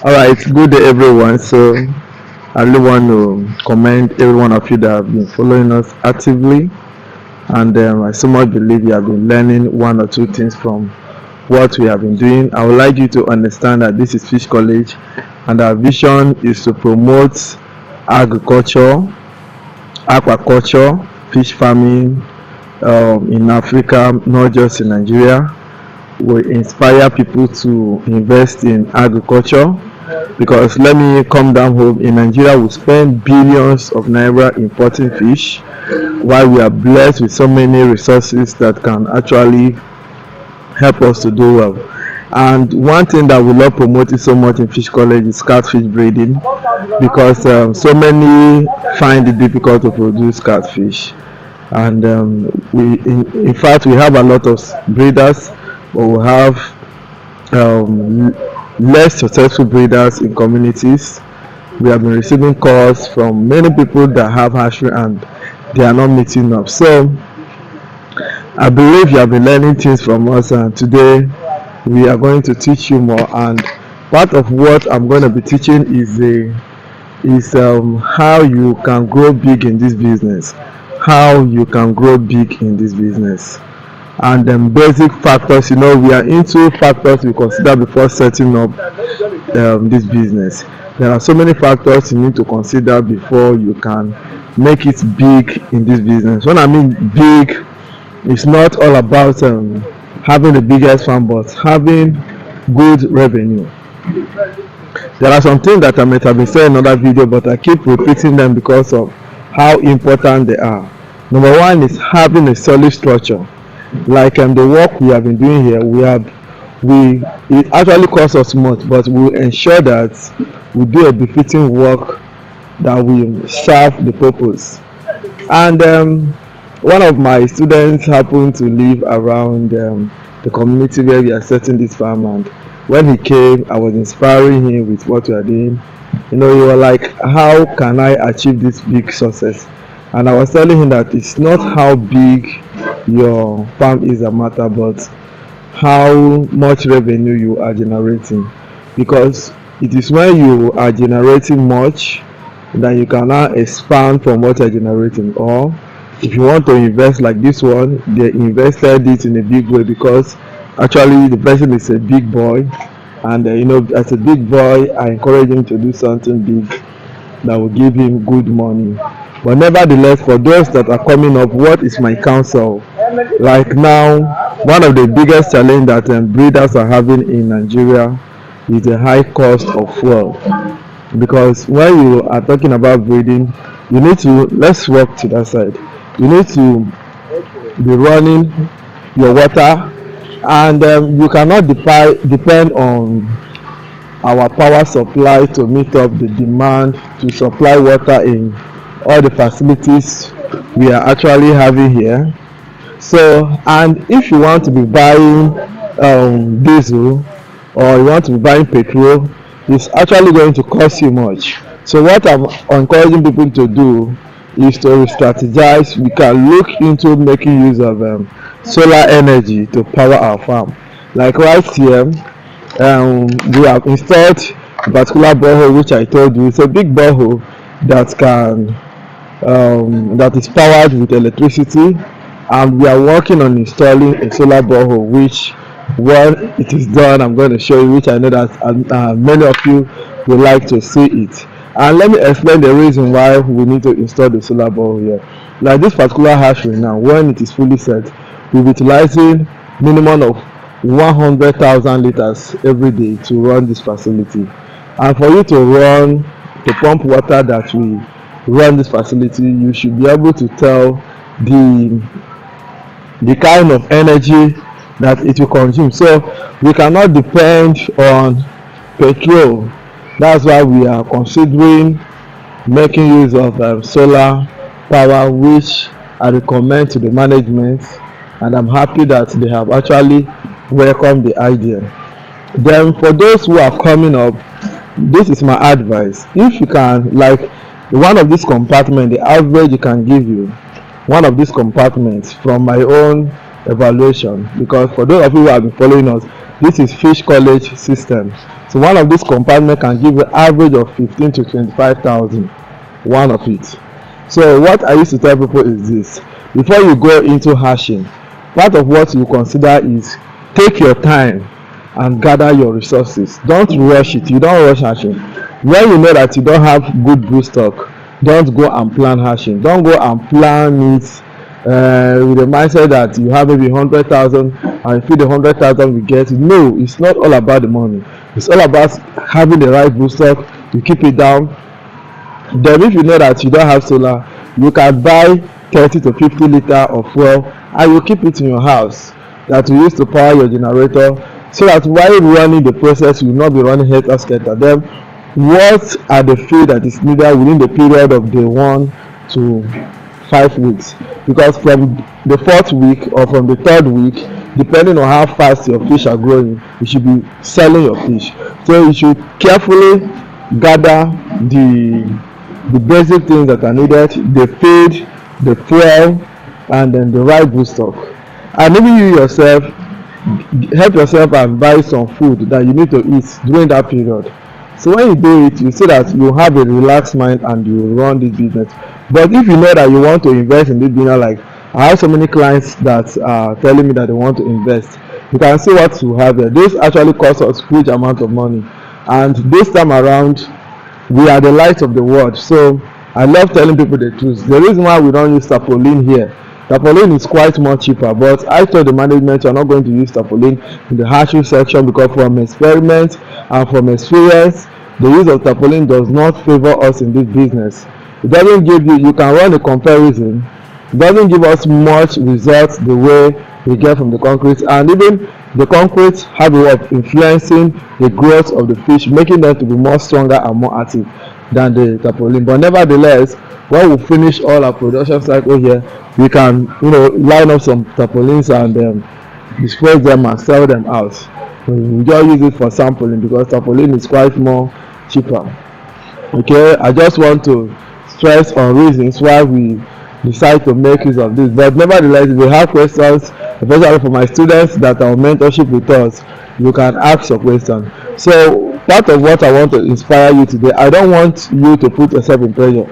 All right, good day, everyone. So, I really want to commend every one of you that have been following us actively, and I so much believe you have been learning one or two things from what we have been doing. I would like you to understand that this is Fish College, and our vision is to promote agriculture, aquaculture, fish farming in Africa, not just in Nigeria. We inspire people to invest in agriculture because let me come down home. In Nigeria, we spend billions of naira importing fish while we are blessed with so many resources that can actually help us to do well. And one thing that we love promoting so much in Fish College is catfish breeding because so many find it difficult to produce catfish. And in fact, we have a lot of breeders, but we have um, less successful breeders in communities. We have been receiving calls from many people that have hatchery and they are not meeting up. So I believe you have been learning things from us, and today we are going to teach you more. And part of what I'm going to be teaching is how you can grow big in this business, how you can grow big in this business, and then basic factors. We are into factors we consider before setting up this business. There are so many factors you need to consider before you can make it big in this business. When I mean big, it's not all about having the biggest farm, but having good revenue. There are some things that I might have been saying in another video, but I keep repeating them because of how important they are. Number one is having a solid structure. Like the work we have been doing here, we it actually costs us much, but we ensure that we do a befitting work that will serve the purpose. And one of my students happened to live around the community where we are setting this farm, and when he came, I was inspiring him with what we are doing. He was like, how can I achieve this big success? And I was telling him that it's not how big your farm is a matter, but how much revenue you are generating, because it is when you are generating much that you can now expand from what you're generating. Or if you want to invest like this one, they invested it in a big way because actually the person is a big boy, and as a big boy I encourage him to do something big that will give him good money. But nevertheless, for those that are coming up, what is my counsel? Like now, one of the biggest challenge that breeders are having in Nigeria is the high cost of fuel. Because when you are talking about breeding, you need to, let's work to that side. You need to be running your water, and you cannot depend on our power supply to meet up the demand to supply water in all the facilities we are actually having here. So, and if you want to be buying diesel, or you want to be buying petrol, it's actually going to cost you much. So what I'm encouraging people to do is to strategize. We can look into making use of solar energy to power our farm. Like right here, we have installed a particular borehole, which I told you it's a big borehole that is powered with electricity, and we are working on installing a solar borehole, which when it is done I'm going to show you, which I know that many of you would like to see it. And let me explain the reason why we need to install the solar borehole here. Like this particular hatchery now, when it is fully set, we'll be utilizing minimum of 100,000 liters every day to run this facility. And for you to run the pump water that we run this facility, you should be able to tell the kind of energy that it will consume. So we cannot depend on petrol. That's why we are considering making use of solar power, which I recommend to the management, and I'm happy that they have actually welcomed the idea. Then for those who are coming up, this is my advice. If you can, like one of these compartments, the average you can give you one of these compartments from my own evaluation, because for those of you who have been following us, this is Fish College system. So one of these compartments can give you average of 15 to 25,000, one of it. So what I used to tell people is this: before you go into hashing, part of what you consider is take your time and gather your resources. Don't rush it. You don't rush hashing. When you know that you don't have good brew stock, don't go and plan hashing. Don't go and plan it with the mindset that you have maybe 100,000 and if you the 100,000 we get. No, it's not all about the money. It's all about having the right brew stock. You keep it down. Then if you know that you don't have solar, you can buy 30 to 50 liter of fuel and you keep it in your house that you use to power your generator, so that while running the process you will not be running helter skelter. Then what are the feed that is needed within the period of day 1 to 5 weeks, because from the 4th week or from the 3rd week, depending on how fast your fish are growing, you should be selling your fish. So you should carefully gather the basic things that are needed: the feed, the fuel, and then the right brew stock. And even you yourself, help yourself and buy some food that you need to eat during that period. So when you do it, you see that you have a relaxed mind and you run this business. But if you know that you want to invest in this business, like I have so many clients that are telling me that they want to invest, you can see what you have there. This actually costs us huge amount of money, and this time around we are the light of the world. So I love telling people the truth. The reason why we don't use tarpaulin here, tarpaulin is quite more cheaper, but I told the management you are not going to use tarpaulin in the hatchery section, because from experiment and from experience, the use of tarpaulin does not favor us in this business. It doesn't give you, you can run a comparison, it doesn't give us much results the way we get from the concrete, and even the concrete have a way of influencing the growth of the fish, making them to be more stronger and more active than the tarpaulin. But nevertheless, when we finish all our production cycle here, we can line up some tarpaulins and disperse them and sell them out. We just use it for sampling because tarpaulin is quite more cheaper. Okay, I just want to stress on reasons why we decide to make use of this. But nevertheless, if you have questions, especially for my students that are on mentorship with us, you can ask your question. So part of what I want to inspire you today, I don't want you to put yourself in pressure.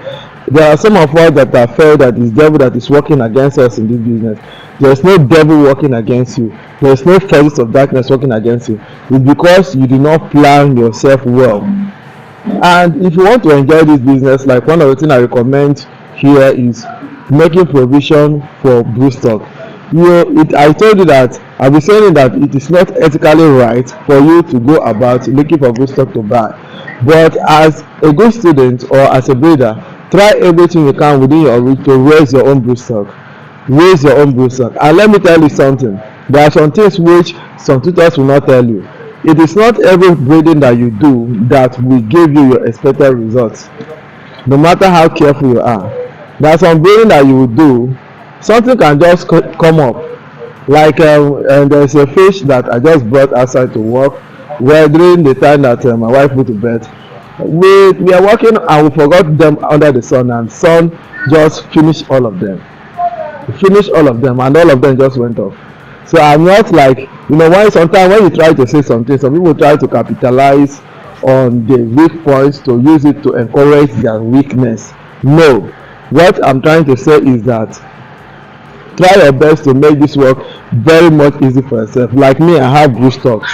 There are some of us that are felt that it's devil that is working against us in this business. There is no devil working against you. There is no forces of darkness working against you. It's because you do not plan yourself well. And if you want to enjoy this business, like one of the things I recommend here is making provision for brew stock. I told you that I'll be saying that it is not ethically right for you to go about looking for brew stock to buy. But as a good student or as a breeder, try everything you can within your reach to raise your own brew stock. Raise your own brew stock. And let me tell you something. There are some things which some tutors will not tell you. It is not every breeding that you do that will give you your expected results, no matter how careful you are. There are some breeding that you will do, something can just come up. Like and there's a fish that I just brought outside to work, where during the time that my wife put to bed, we are working and we forgot them under the sun, and sun just finished all of them. Finished all of them, and all of them just went off. So I'm not like, why sometimes when you try to say something, some people try to capitalize on the weak points to use it to encourage their weakness. No, what I'm trying to say is that try your best to make this work very much easy for yourself. Like me, I have brew stocks.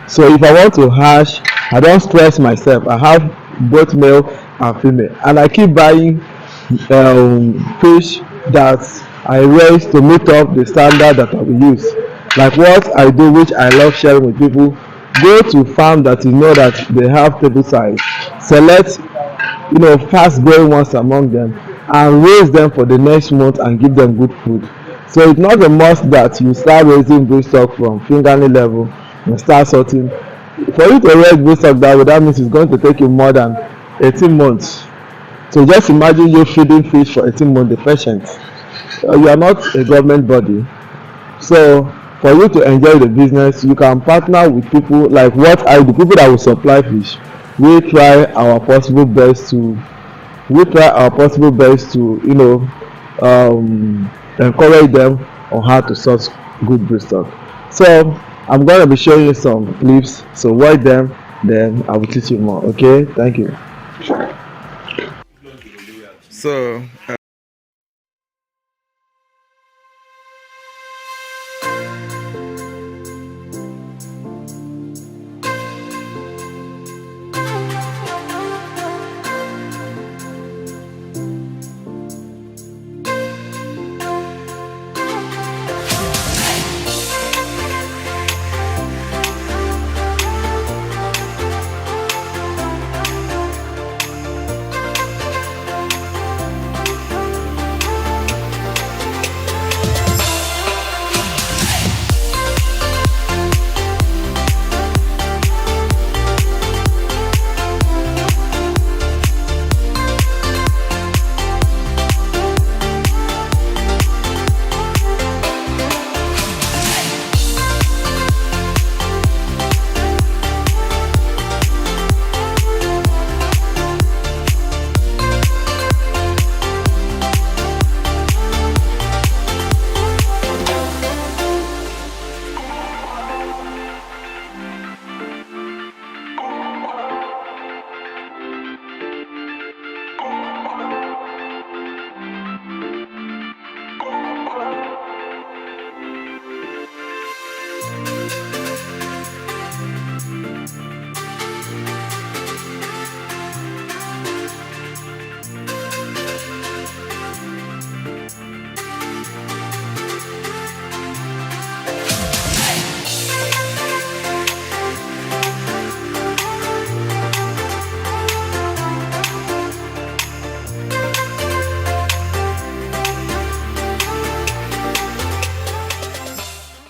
So if I want to hash, I don't stress myself. I have both male and female, and I keep buying fish that I raise to meet up the standard that I will use. Like what I do, which I love sharing with people, go to farm that you know that they have table size, select fast growing ones among them, and raise them for the next month and give them good food. So it's not a must that you start raising brew stock from fingerling level and start sorting. For you to raise brew stock that means it's going to take you more than 18 months. So just imagine you feeding fish for 18 months, the patience. You are not a government body. So for you to enjoy the business, you can partner with people like what I do, people that will supply fish. We try our possible best to encourage them on how to source good breed stock. So I'm going to be showing you some clips, so watch them then I will teach you more. Okay, thank you. So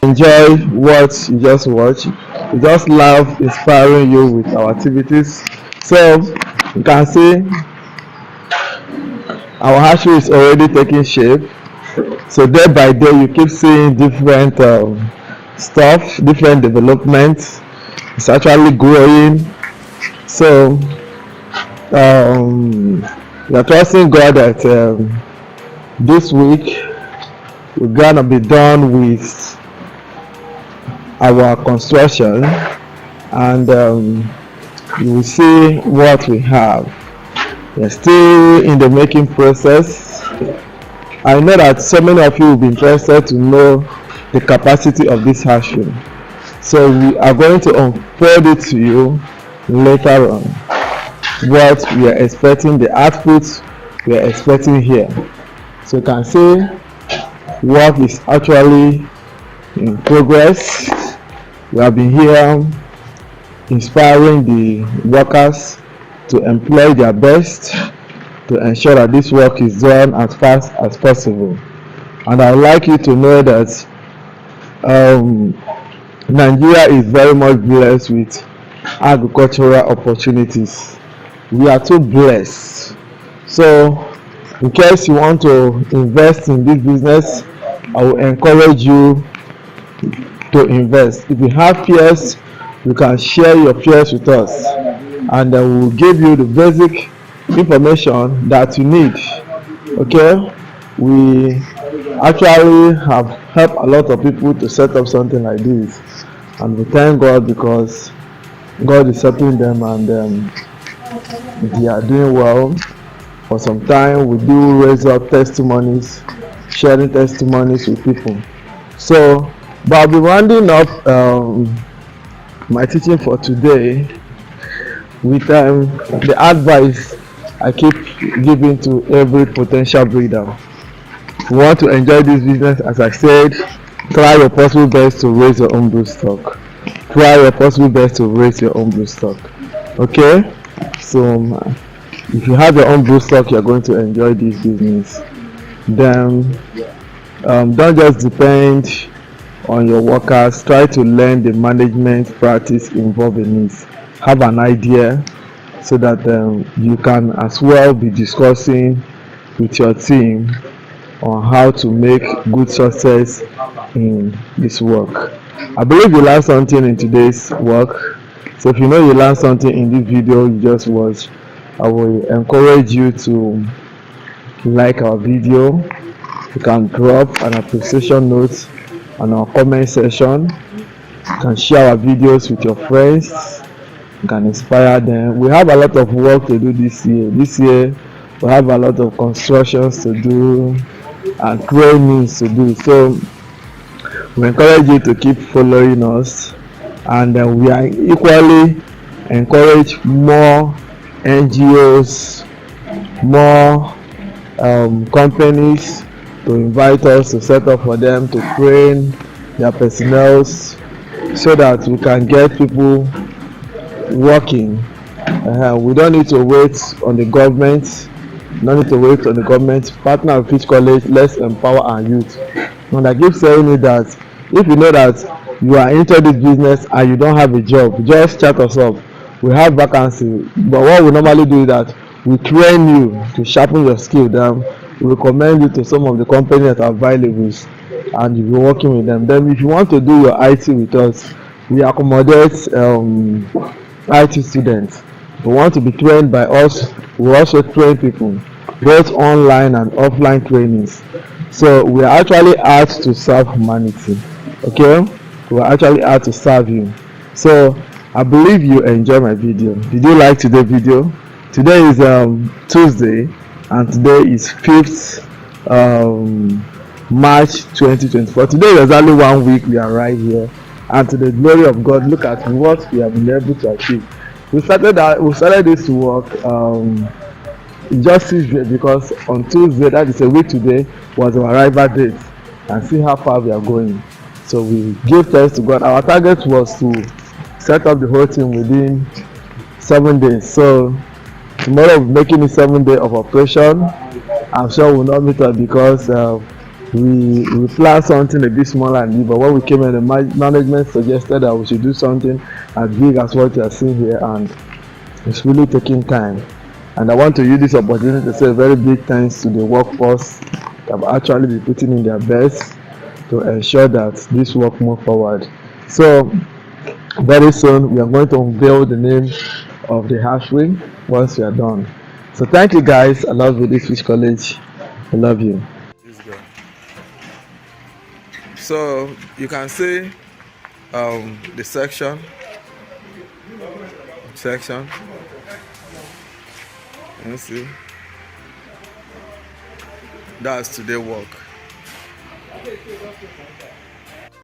enjoy what you just watch. We just love inspiring you with our activities. So you can see our hatchery is already taking shape. So day by day you keep seeing different stuff, different developments. It's actually growing. So we are trusting God that this week we're gonna be done with our construction, and you will see what we have. We're still in the making process. I know that so many of you will be interested to know the capacity of this hatchery. So we are going to unfold it to you later on. What we are expecting, the output we are expecting here. So you can see work is actually in progress. We have been here inspiring the workers to employ their best to ensure that this work is done as fast as possible. And I would like you to know that Nigeria is very much blessed with agricultural opportunities. We are too blessed. So in case you want to invest in this business, I will encourage you to invest. If you have peers, you can share your peers with us, and we will give you the basic information that you need. Okay, we actually have helped a lot of people to set up something like this, and we thank God because God is helping them, and they are doing well. For some time we do raise up testimonies, sharing testimonies with people. So but I'll be rounding up my teaching for today with the advice I keep giving to every potential breeder. If you want to enjoy this business, as I said, try your possible best to raise your own broodstock. Try your possible best to raise your own broodstock. Okay? So if you have your own broodstock, you're going to enjoy this business. Then don't just depend on your workers. Try to learn the management practice involved in it. Have an idea so that you can as well be discussing with your team on how to make good success in this work. I believe you learned something in today's work. So if you know you learned something in this video you just watched, I will encourage you to like our video. You can drop an appreciation note on our comment section. You can share our videos with your friends. you can inspire them. We have a lot of work to do this year. This year we have a lot of constructions to do and trainings to do. So we encourage you to keep following us, and we are equally encourage more NGOs, more companies to invite us to set up for them to train their personnel so that we can get people working. We don't need to wait on the government. No need to wait on the government. Partner with each college, let's empower our youth. And I keep saying it that if you know that you are into this business and you don't have a job, just chat us up. We have vacancy. But what we normally do is that we train you to sharpen your skill. Then we recommend you to some of the companies that are available and you'll be working with them. Then if you want to do your IT with us, we accommodate IT students. We want to be trained by us. We also train people, both online and offline trainings. So we are actually out to serve humanity. Okay? We are actually out to serve you. So I believe you enjoy my video. Did you like today's video? Today is Tuesday, and today is 5th March 2024. Today is only 1 week we are right here, and to the glory of God, look at what we have been able to achieve. We started this work just Tuesday, because on Tuesday, that is a week today, was our arrival date, and see how far we are going. So we give thanks to God. Our target was to set up the whole thing within 7 days. So tomorrow we're making it 7 day of operation. I'm sure we'll not meet up because we planned something a bit smaller and big, but when we came in, the management suggested that we should do something as big as what you are seeing here, and it's really taking time. And I want to use this opportunity to say a very big thanks to the workforce that have actually been putting in their best to ensure that this work move forward. So very soon we are going to unveil the name of the hatchery once we are done. So thank you guys. I love you, this Fish College. I love you. So you can see the section. You see, that's today work.